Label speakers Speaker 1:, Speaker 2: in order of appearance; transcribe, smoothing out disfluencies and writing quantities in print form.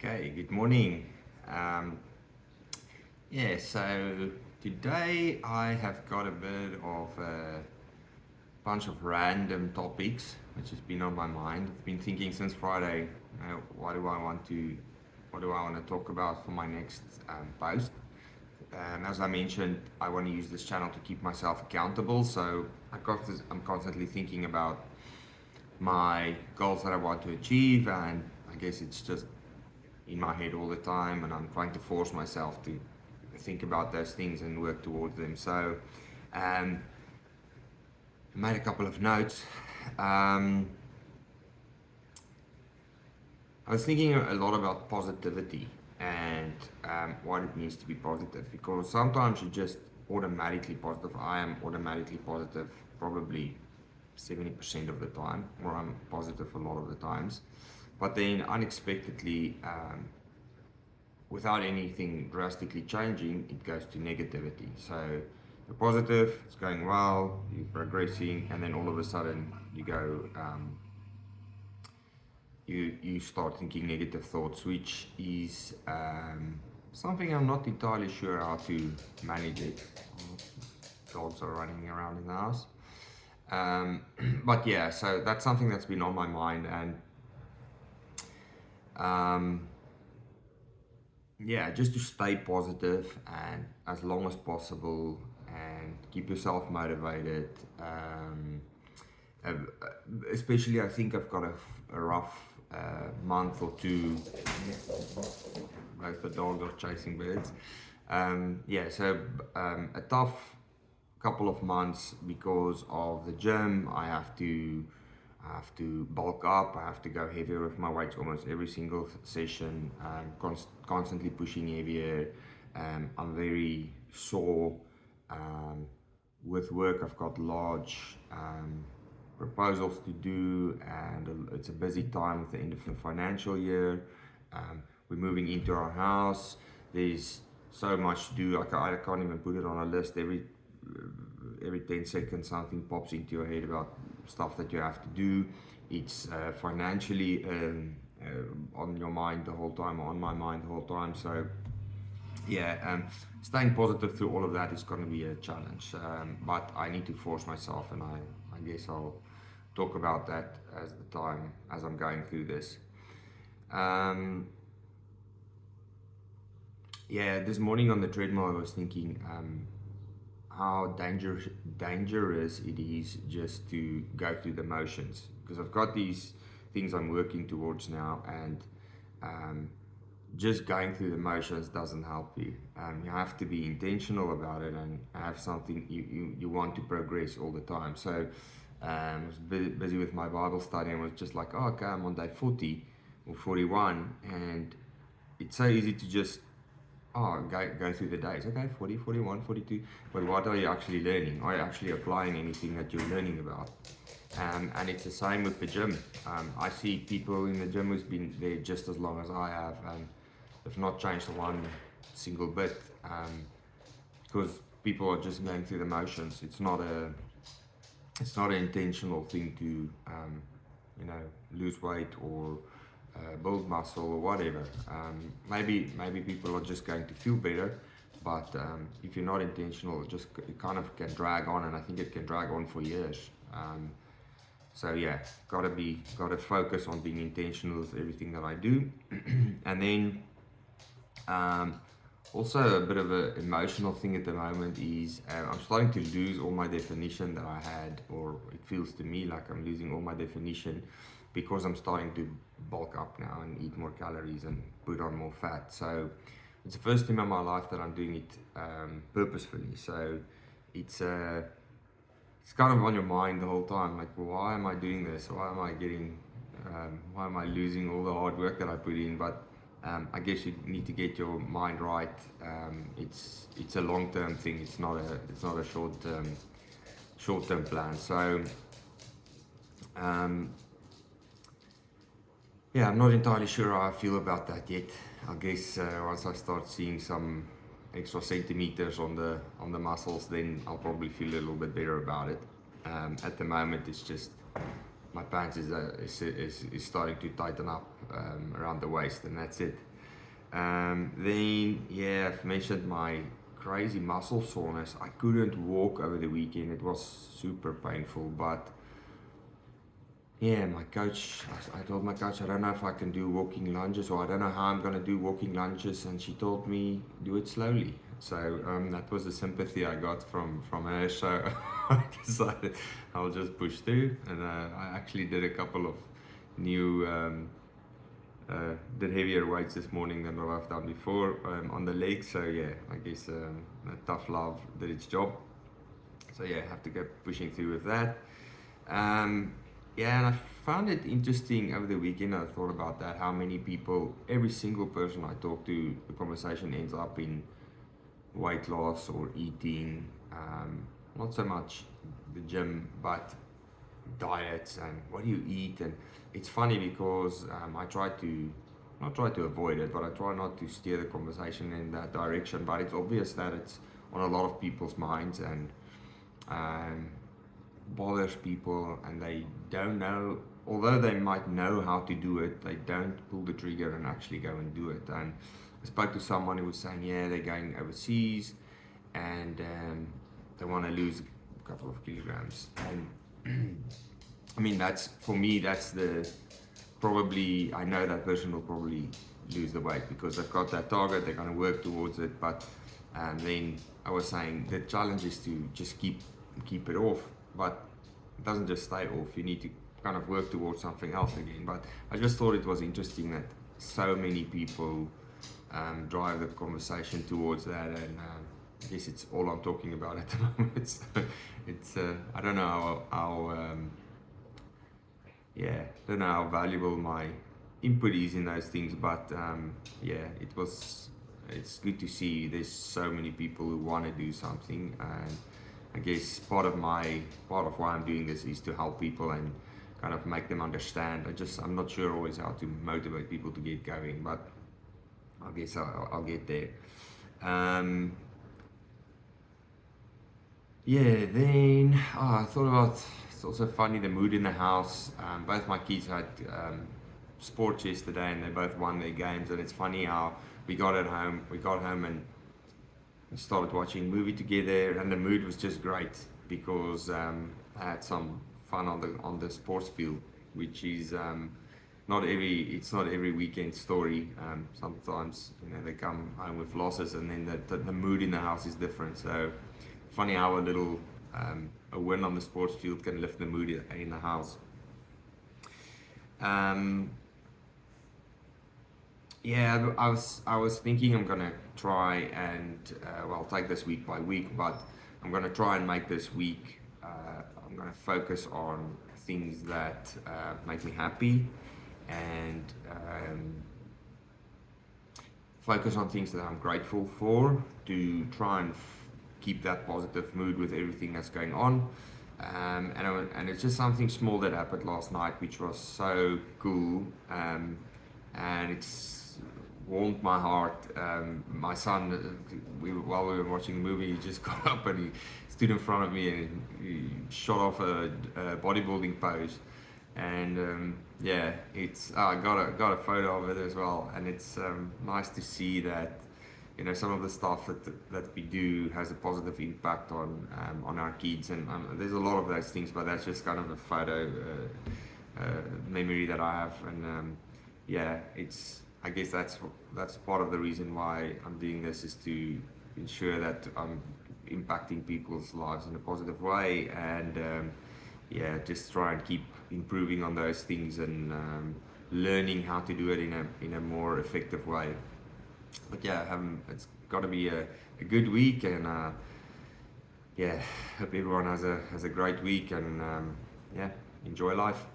Speaker 1: Okay, good morning. Um, so today I have got a bit of a bunch of random topics which has been on my mind. I've been thinking since Friday, what do I want to talk about for my next post? As I mentioned, I want to use this channel to keep myself accountable. So I'm constantly thinking about my goals that I want to achieve, and I guess it's just in my head all the time, and I'm trying to force myself to think about those things and work towards them. So, um, I made a couple of notes. Um, I was thinking a lot about positivity and what it means to be positive, because sometimes you're just automatically positive. I am automatically positive probably 70% of the time, or I'm positive a lot of the times. But then unexpectedly, without anything drastically changing, it goes to negativity. So you're positive, it's going well, you're progressing, and then all of a sudden you go, you start thinking negative thoughts, which is something I'm not entirely sure how to manage it. Dogs are running around in the house. Um, but yeah, so that's something that's been on my mind, and um, yeah, just to stay positive and as long as possible and keep yourself motivated. Uh, Especially, I think I've got a rough month or two. Both the dogs are chasing birds. A tough couple of months because of the gym. I have to bulk up. I have to go heavier with my weights almost every single session. Constantly pushing heavier. I'm very sore. Um, with work, I've got large proposals to do, and it's a busy time at the end of the financial year. We're moving into our house. There's so much to do. I can't even put it on a list. Every 10 seconds something pops into your head about stuff that you have to do. It's financially on your mind the whole time, on my mind the whole time. So yeah, staying positive through all of that is going to be a challenge. But I need to force myself, and I guess I'll talk about that as I'm going through this. Um, yeah, this morning on the treadmill, I was thinking how dangerous it is just to go through the motions, because I've got these things I'm working towards now, and um, just going through the motions doesn't help you. You have to be intentional about it and have something you want to progress all the time. So I was busy with my Bible study and was just like, oh, okay, I'm on day 40 or 41, and it's so easy to just go through the days. Okay, 40, 41, 42. But what are you actually learning? Are you actually applying anything that you're learning about? And it's the same with the gym. I see people in the gym who's been there just as long as I have, and have not changed one single bit, because people are just going through the motions. It's not an intentional thing to lose weight or build muscle or whatever. Maybe people are just going to feel better, but if you're not intentional, it kind of can drag on, and I think it can drag on for years. So yeah, gotta focus on being intentional with everything that I do, and then um, also a bit of an emotional thing at the moment is I'm starting to lose all my definition that I had, or it feels to me like I'm losing all my definition because I'm starting to bulk up now and eat more calories and put on more fat. So it's the first time in my life that I'm doing it purposefully. So it's uh, it's kind of on your mind the whole time. Like, well, why am I doing this? Why am I losing all the hard work that I put in? But I guess you need to get your mind right. It's a long term thing. It's not a short term plan. So um, yeah, I'm not entirely sure how I feel about that yet. I guess once I start seeing some extra centimeters on the muscles, then I'll probably feel a little bit better about it. At the moment, it's just my pants is starting to tighten up around the waist, and that's it. Then, yeah, I've mentioned my crazy muscle soreness. I couldn't walk over the weekend. It was super painful. But yeah, my coach, I told my coach, I don't know if I can do walking lunges or I don't know how I'm going to do walking lunges. And she told me, do it slowly. So that was the sympathy I got from her. So I decided I'll just push through. And I actually did a couple of new did heavier weights this morning than what I've done before on the legs. So yeah, I guess a tough love did its job. So yeah, have to go pushing through with that. Yeah, and I found it interesting over the weekend. I thought about that, how many people, every single person I talk to, the conversation ends up in weight loss or eating. Not so much the gym, but diets and what do you eat. And it's funny because I try to not try to avoid it, but I try not to steer the conversation in that direction. But it's obvious that it's on a lot of people's minds and um, bothers people, and they don't know. Although they might know how to do it, they don't pull the trigger and actually go and do it. And I spoke to someone who was saying, yeah, they're going overseas and they want to lose a couple of kilograms. And I mean, that's for me, that's the probably, I know that person will probably lose the weight because they've got that target, they're going to work towards it. But then I was saying the challenge is to just keep it off, but it doesn't just stay off. You need to kind of work towards something else again. But I just thought it was interesting that so many people drive the conversation towards that, and I guess it's all I'm talking about at the moment. It's I don't know how yeah, don't know how valuable my input is in those things, but yeah, it's good to see there's so many people who want to do something. And I guess part of why I'm doing this is to help people and kind of make them understand. I'm not sure always how to motivate people to get going, but I guess I'll get there. Um, yeah, then I thought about, it's also funny, the mood in the house. Both my kids had sports yesterday and they both won their games, and it's funny how we got home and we started watching a movie together, and the mood was just great because I had some fun on the sports field, which is it's not every weekend story. Sometimes they come home with losses, and then the mood in the house is different. So funny how a win on the sports field can lift the mood in the house. Yeah, I was thinking I'm gonna try and well, take this week by week, but I'm gonna try and make this week. I'm gonna focus on things that make me happy, and focus on things that I'm grateful for, to try and keep that positive mood with everything that's going on. And it's just something small that happened last night, which was so cool, and it's warmed my heart. My son, while we were watching the movie, he just got up and he stood in front of me and he shot off a bodybuilding pose. And yeah, it's I got a photo of it as well, and it's nice to see that some of the stuff that we do has a positive impact on our kids, and there's a lot of those things, but that's just kind of a photo memory that I have. And yeah, I guess that's part of the reason why I'm doing this, is to ensure that I'm impacting people's lives in a positive way, and yeah, just try and keep improving on those things, and learning how to do it in a more effective way. But yeah, it's got to be a good week, and yeah, hope everyone has a great week, and yeah, enjoy life.